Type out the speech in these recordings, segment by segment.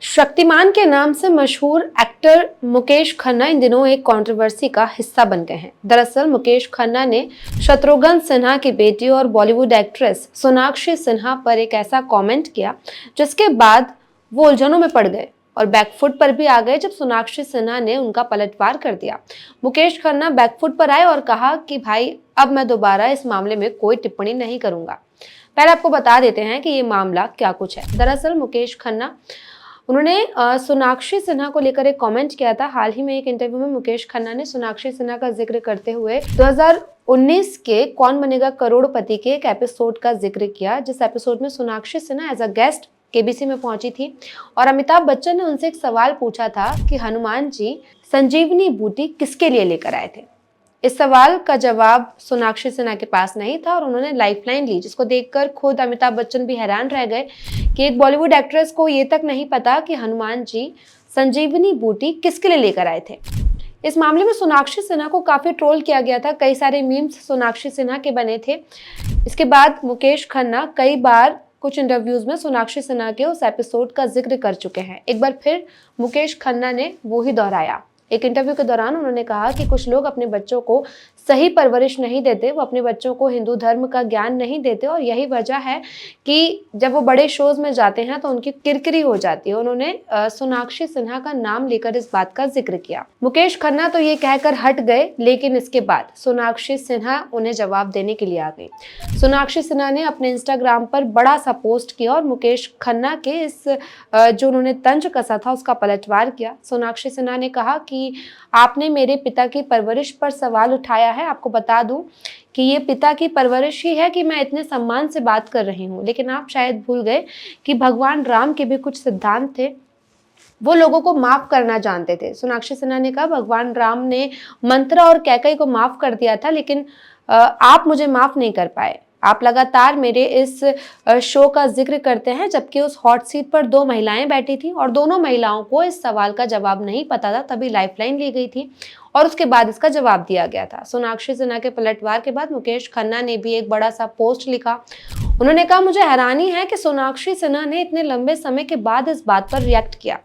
शक्तिमान के नाम से मशहूर एक्टर मुकेश खन्ना इन दिनों एक कंट्रोवर्सी का हिस्सा बन गए हैं। दरअसल मुकेश खन्ना ने शत्रुघ्न सिन्हा की बेटी और बॉलीवुड एक्ट्रेस सोनाक्षी सिन्हा पर एक ऐसा कमेंट किया जिसके बाद वो उलझनों में पड़ गए और बैकफुट पर भी आ गए जब सोनाक्षी सिन्हा ने उनका पलटवार कर दिया। मुकेश खन्ना बैकफुट पर आए और कहा कि भाई अब मैं दोबारा इस मामले में कोई टिप्पणी नहीं करूंगा। पहले आपको बता देते हैं कि ये मामला क्या कुछ है। दरअसल मुकेश खन्ना उन्होंने सोनाक्षी सिन्हा को लेकर एक कमेंट किया था। हाल ही में एक इंटरव्यू में मुकेश खन्ना ने सोनाक्षी सिन्हा का जिक्र करते हुए 2019 के कौन बनेगा करोड़पति के एक एपिसोड का जिक्र किया, जिस एपिसोड में Sonakshi Sinha as a guest KBC में पहुंची थी और अमिताभ बच्चन ने उनसे एक सवाल पूछा था कि हनुमान जी संजीवनी बूटी किसके लिए लेकर आए थे। इस सवाल का जवाब सोनाक्षी सिन्हा के पास नहीं था और उन्होंने लाइफलाइन ली, जिसको देखकर खुद अमिताभ बच्चन भी हैरान रह गए कि एक बॉलीवुड एक्ट्रेस को ये तक नहीं पता कि हनुमान जी संजीवनी बूटी किसके लिए लेकर आए थे। इस मामले में सोनाक्षी सिन्हा को काफी ट्रोल किया गया था। कई सारे मीम्स सोनाक्षी सिन्हा के बने थे। इसके बाद मुकेश खन्ना कई बार कुछ इंटरव्यूज में सोनाक्षी सिन्हा के उस एपिसोड का जिक्र कर चुके हैं। एक बार फिर मुकेश खन्ना ने वो ही दोहराया। एक इंटरव्यू के दौरान उन्होंने कहा कि कुछ लोग अपने बच्चों को सही परवरिश नहीं देते, वो अपने बच्चों को हिंदू धर्म का ज्ञान नहीं देते और यही वजह है कि जब वो बड़े शोज में जाते हैं तो उनकी किरकिरी हो जाती है। उन्होंने सोनाक्षी सिन्हा का नाम लेकर इस बात का जिक्र किया। मुकेश खन्ना तो ये कहकर हट गए, लेकिन इसके बाद सोनाक्षी सिन्हा उन्हें जवाब देने के लिए आ गई। सोनाक्षी सिन्हा ने अपने इंस्टाग्राम पर बड़ा सा पोस्ट किया और मुकेश खन्ना के इस जो उन्होंने तंज कसा था उसका पलटवार किया। सोनाक्षी सिन्हा ने कहा कि आपने मेरे पिता की परवरिश पर सवाल उठाया है। आपको बता दूं कि ये पिता की परवरिश ही है कि मैं इतने सम्मान से बात कर रही हूँ, लेकिन आप शायद भूल गए कि भगवान राम के भी कुछ सिद्धांत थे, वो लोगों को माफ करना जानते थे। सोनाक्षी सिन्हा ने कहा भगवान राम ने मंत्रा और कैकई को माफ कर दिया था, लेकिन आप मुझे माफ नहीं कर पाए। आप लगातार मेरे इस शो का जिक्र करते हैं, जबकि उस हॉट सीट पर 2 महिलाएं बैठी थी और दोनों महिलाओं को इस सवाल का जवाब नहीं पता था, तभी लाइफलाइन ली गई थी और उसके बाद इसका जवाब दिया गया था। सोनाक्षी सिन्हा के पलटवार के बाद मुकेश खन्ना ने भी एक बड़ा सा पोस्ट लिखा। उन्होंने कहा मुझे हैरानी है कि सोनाक्षी सिन्हा ने इतने लंबे समय के बाद इस बात पर रिएक्ट किया।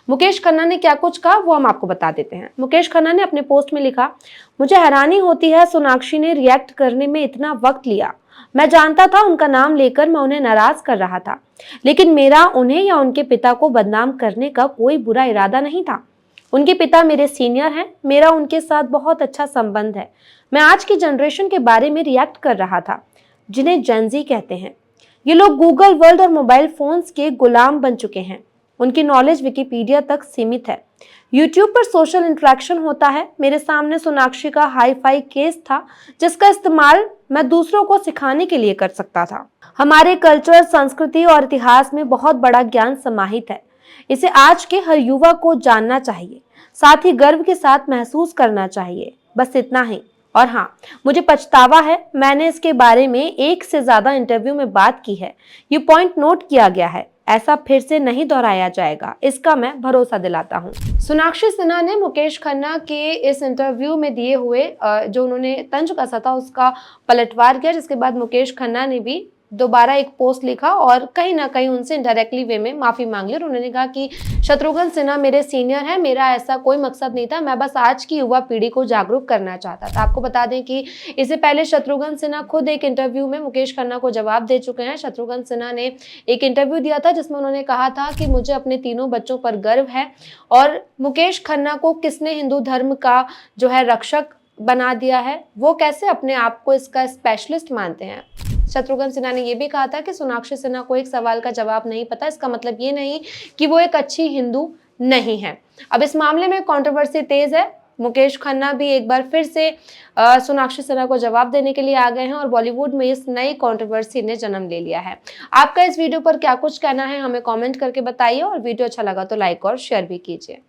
मुकेश खन्ना ने क्या कुछ कहा वो हम आपको बता देते हैं। मुकेश खन्ना ने अपने पोस्ट में लिखा, मुझे हैरानी होती है सोनाक्षी ने रिएक्ट करने में इतना वक्त लिया। मैं जानता था उनका नाम लेकर मैं उन्हें नाराज कर रहा था, लेकिन मेरा उन्हें या उनके पिता को बदनाम करने का कोई बुरा इरादा नहीं था। उनके पिता मेरे सीनियर हैं, मेरा उनके साथ बहुत अच्छा संबंध है। मैं आज की जनरेशन के बारे में रिएक्ट कर रहा था, जिन्हें जेनजी कहते हैं। ये लोग गूगल वर्ल्ड और मोबाइल फोन्स के गुलाम बन चुके हैं। उनकी नॉलेज विकिपीडिया तक सीमित है। यूट्यूब पर सोशल इंटरेक्शन होता है। मेरे सामने सोनाक्षी का हाई फाई केस था, जिसका इस्तेमाल मैं दूसरों को सिखाने के लिए कर सकता था। हमारे कल्चर, संस्कृति और इतिहास में बहुत बड़ा ज्ञान समाहित है। इसे आज के हर युवा को जानना चाहिए, साथ ही गर्व के साथ महसूस करना चाहिए। बस इतना ही। और हाँ, मुझे पछतावा है, मैंने इसके बारे में 1 से ज्यादा इंटरव्यू में बात की है। ये पॉइंट नोट किया गया है, ऐसा फिर से नहीं दोहराया जाएगा, इसका मैं भरोसा दिलाता हूँ। सोनाक्षी सिन्हा ने मुकेश खन्ना के इस इंटरव्यू में दिए हुए जो उन्होंने तंज कसा था उसका पलटवार किया, जिसके बाद मुकेश खन्ना ने भी दोबारा एक पोस्ट लिखा और कहीं ना कहीं उनसे इनडायरेक्टली वे में माफी मांग ली और उन्होंने कहा कि शत्रुघ्न सिन्हा मेरे सीनियर है, मेरा ऐसा कोई मकसद नहीं था, मैं बस आज की युवा पीढ़ी को जागरूक करना चाहता था। आपको बता दें कि इससे पहले शत्रुघ्न सिन्हा खुद एक इंटरव्यू में मुकेश खन्ना को जवाब दे चुके हैं। शत्रुघ्न सिन्हा ने एक इंटरव्यू दिया था जिसमें उन्होंने कहा था कि मुझे अपने तीनों बच्चों पर गर्व है और मुकेश खन्ना को किसने हिंदू धर्म का जो है रक्षक बना दिया है, वो कैसे अपने आप को इसका स्पेशलिस्ट मानते हैं। शत्रुघ्न सिन्हा ने यह भी कहा था कि सोनाक्षी सिन्हा को एक सवाल का जवाब नहीं पता, इसका मतलब ये नहीं कि वो एक अच्छी हिंदू नहीं है। अब इस मामले में कंट्रोवर्सी तेज है। मुकेश खन्ना भी एक बार फिर से सोनाक्षी सिन्हा को जवाब देने के लिए आ गए हैं और बॉलीवुड में इस नई कंट्रोवर्सी ने जन्म ले लिया है। आपका इस वीडियो पर क्या कुछ कहना है हमें कमेंट करके बताइए और वीडियो अच्छा लगा तो लाइक और शेयर भी कीजिए।